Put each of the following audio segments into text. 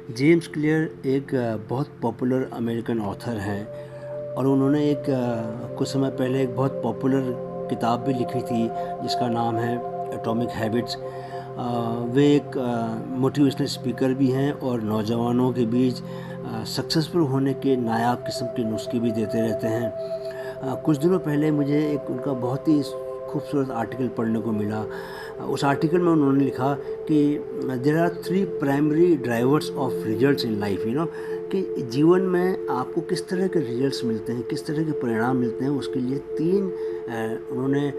James clear एक बहुत popular American author हैं और उन्होंने कुछ समय पहले एक बहुत पॉपुलर किताब भी लिखी थी जिसका नाम है एटॉमिक हैबिट्स। वे एक मोटिवेशनल स्पीकर भी हैं और नौजवानों के बीच सक्सेसफुल होने के नायाब किस्म के नुस्खे भी देते रहते हैं। कुछ दिनों पहले मुझे एक उनका बहुत ही खूबसूरत आर्टिकल पढ़ने को मिला। उस आर्टिकल में उन्होंने लिखा कि there are 3 primary drivers of results in life, कि जीवन में आपको किस तरह के रिजल्ट्स मिलते हैं, किस तरह के परिणाम मिलते हैं, उसके लिए 3 उन्होंने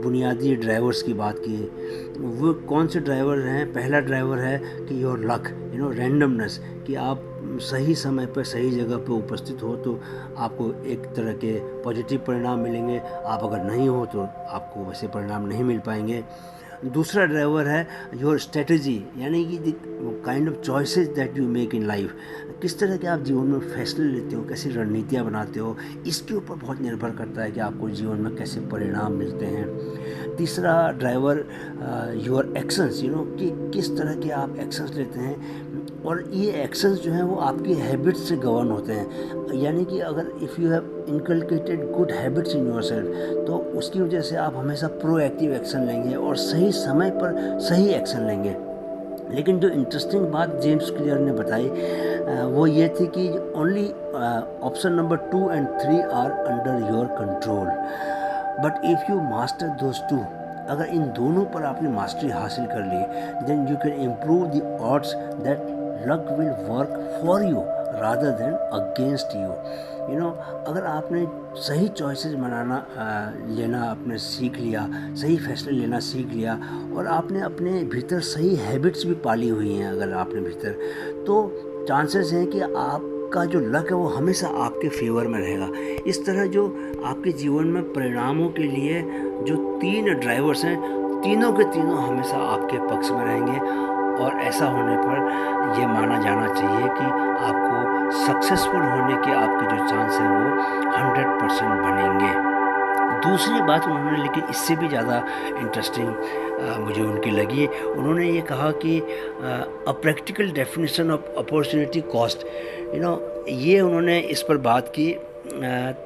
बुनियादी ड्राइवर्स की बात की। वो कौन से ड्राइवर हैं? पहला ड्राइवर है कि योर लक, रैंडमनेस, कि आप सही समय पर सही जगह पर उपस्थित हो तो आपको एक तरह के पॉजिटिव परिणाम मिलेंगे। आप अगर नहीं हो तो आपको वैसे परिणाम नहीं मिल पाएंगे। दूसरा ड्राइवर है योर स्ट्रेटजी, यानी कि the kind of choices that you make in life, किस तरह के आप जीवन में फैसले लेते हो, कैसी रणनीतियाँ बनाते हो, इसके ऊपर बहुत निर्भर करता है कि आपको जीवन में कैसे परिणाम मिलते हैं। तीसरा ड्राइवर योर एक्शंस, कि किस तरह के आप एक्शंस लेते हैं, और ये एक्शंस जो हैं वो आपकी हैबिट्स से गवर्न होते हैं। यानी कि अगर if you have inculcated good habits in your self तो उसकी वजह से आप हमेशा प्रोएक्टिव एक्शन लेंगे और सही समय पर सही एक्शन लेंगे। लेकिन जो इंटरेस्टिंग बात जेम्स क्लियर ने बताई वो ये थी कि only option number 2 and 3 are under your control, but if you master those 2, अगर इन दोनों पर आपने मास्टरी हासिल कर ली, then you can improve the odds that luck will work for you rather than against you. अगर आपने सही चॉइसेस लेना आपने सीख लिया, सही फैसले लेना सीख लिया, और आपने अपने भीतर सही हैबिट्स भी पाली हुई हैं अगर आपने भीतर, तो चांसेस हैं कि आपका जो लक है वो हमेशा आपके फेवर में रहेगा। इस तरह जो आपके जीवन में परिणामों के लिए जो 3 ड्राइवर्स हैं, तीनों के तीनों हमेशा आपके पक्ष में रहेंगे, और ऐसा होने पर यह माना जाना चाहिए कि आपको सक्सेसफुल होने के आपके जो चांस हैं वो 100% बनेंगे। दूसरी बात उन्होंने लिखी, इससे भी ज़्यादा इंटरेस्टिंग मुझे उनकी लगी। उन्होंने ये कहा कि a practical definition of opportunity cost, ये उन्होंने इस पर बात की।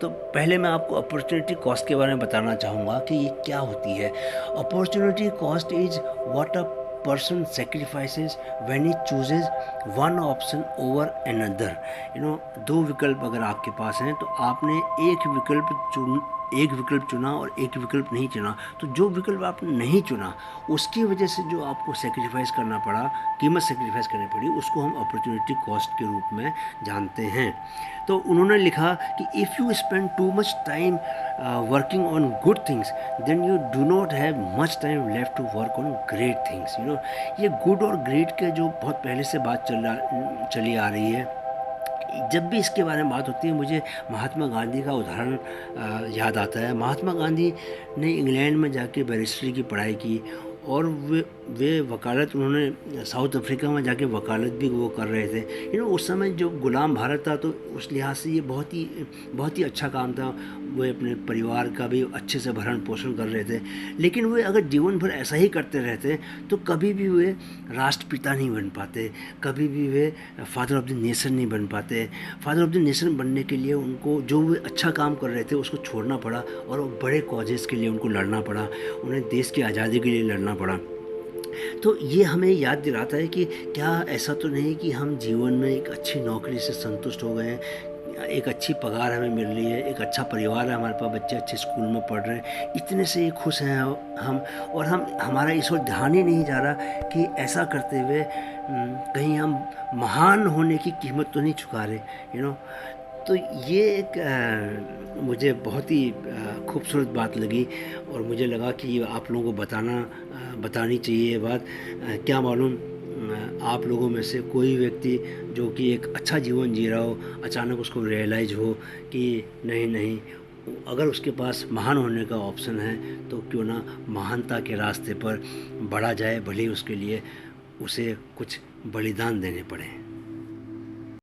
तो पहले मैं आपको अपॉर्चुनिटी कॉस्ट के बारे में बताना चाहूँगा कि ये क्या होती है। Opportunity cost is what a person sacrifices when he chooses one option over another। दो विकल्प अगर आपके पास हैं तो आपने एक विकल्प चुना और एक विकल्प नहीं चुना, तो जो विकल्प आपने नहीं चुना उसकी वजह से जो आपको सेक्रीफाइस करना पड़ा, कीमत सेक्रीफाइस करनी पड़ी, उसको हम अपॉर्चुनिटी कॉस्ट के रूप में जानते हैं। तो उन्होंने लिखा कि if you spend too much time working on good things then you do not have much time left to work on great things. ये गुड और ग्रेट के जो बहुत पहले से बात चली आ रही है, जब भी इसके बारे में बात होती है मुझे महात्मा गांधी का उदाहरण याद आता है। महात्मा गांधी ने इंग्लैंड में जाके बैरिस्ट्री की पढ़ाई की और वे वकालत, उन्होंने साउथ अफ्रीका में जाके वकालत भी वो कर रहे थे। उस समय जो गुलाम भारत था तो उस लिहाज से ये बहुत ही अच्छा काम था। वे अपने परिवार का भी अच्छे से भरण पोषण कर रहे थे, लेकिन वे अगर जीवन भर ऐसा ही करते रहते तो कभी भी वे राष्ट्रपिता नहीं बन पाते, कभी भी वे फादर ऑफ द नेशन नहीं बन पाते। फादर ऑफ द नेशन बनने के लिए उनको जो वे अच्छा काम कर रहे थे उसको छोड़ना पड़ा और बड़े कॉजेज़ के लिए उनको लड़ना पड़ा, उन्हें देश की आज़ादी के लिए लड़ना पड़ा। तो ये हमें याद दिलाता है कि क्या ऐसा तो नहीं कि हम जीवन में एक अच्छी नौकरी से संतुष्ट हो गए हैं, एक अच्छी पगार हमें मिल रही है, एक अच्छा परिवार है, हमारे पास बच्चे अच्छे स्कूल में पढ़ रहे हैं, इतने से ही खुश हैं हम, और हमारा इस ओर ध्यान ही नहीं जा रहा कि ऐसा करते हुए कहीं हम महान होने की कीमत तो नहीं चुका रहे। तो ये एक मुझे बहुत ही खूबसूरत बात लगी और मुझे लगा कि आप लोगों को बतानी चाहिए ये बात। क्या मालूम आप लोगों में से कोई व्यक्ति जो कि एक अच्छा जीवन जी रहा हो, अचानक उसको रियलाइज़ हो कि नहीं, अगर उसके पास महान होने का ऑप्शन है तो क्यों ना महानता के रास्ते पर बढ़ा जाए, भले ही उसके लिए उसे कुछ बलिदान देने पड़े।